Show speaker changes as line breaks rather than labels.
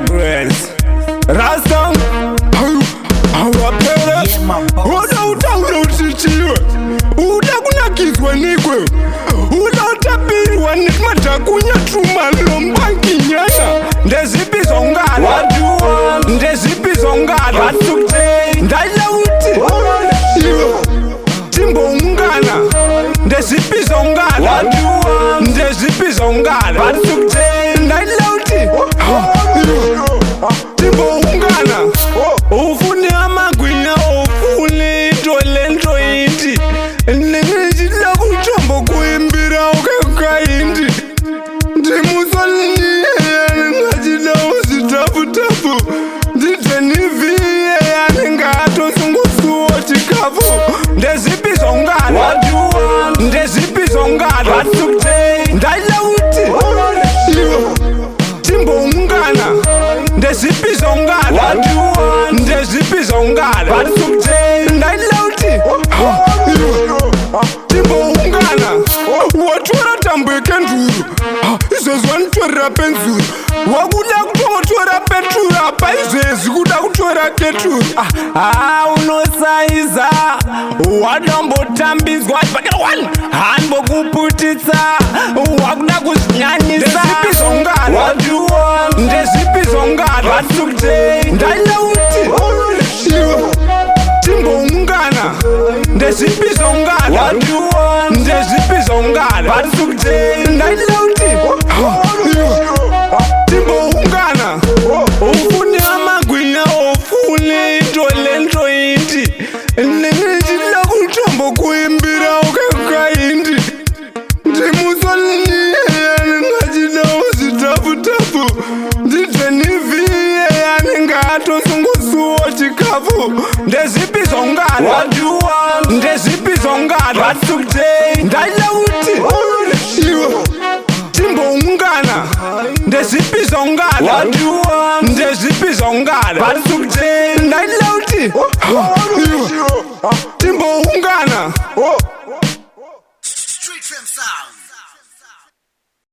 fragrance. Rasta, awapera, uda utaura utichiwe, uda kunakizwa nikwe, uda utapirwa nikmatakunya truma lombanki nyana. Ndezipi zongada, ndezipi zongada, ndaila uti, timboungana. Ndezipi zongada, ndezipi zongada, ndaila uti, timboungana. Ufune amagwinya, ufune tolento indi, nengechila kutombo kuimbira ukakaindi. Ndimusolini ngachida uzitafu-tafu, nditeniviye yanengatosunguswo chikafu. Ndezipi zongada, ndezipi zongada, ndaila uti, timboungana. Ndezipi zongada, ndezipi zongada, ndaila uti, timboungana. Watora tambweke nduru, izvezwa nitorera penzuru. Wakuda kutotora petruru, apa izvezi kuda kutora keturu. Unosaiza, wadambotambidzwa hanbokuputitsa, wakuda kuzvinyanisa. Ndezipi zongada, ndezipi zongada, ndaila uti, timboungana. Ndezipi zongada, ndezipi zongada, ndaila uti, timboungana. Ufune amagwinya, ufune tolento indi, nengechida kutombo kuimbira ukakaindi. Ndimusolini ngachida uzitafu-tafu, nditeniviye yanengatosunguswo chikafu. Ndezipi zongada, ndezipi zongada, ndaila uti, timboungana. Ndezipi zongada, ndezipi zongada, ndaila uti,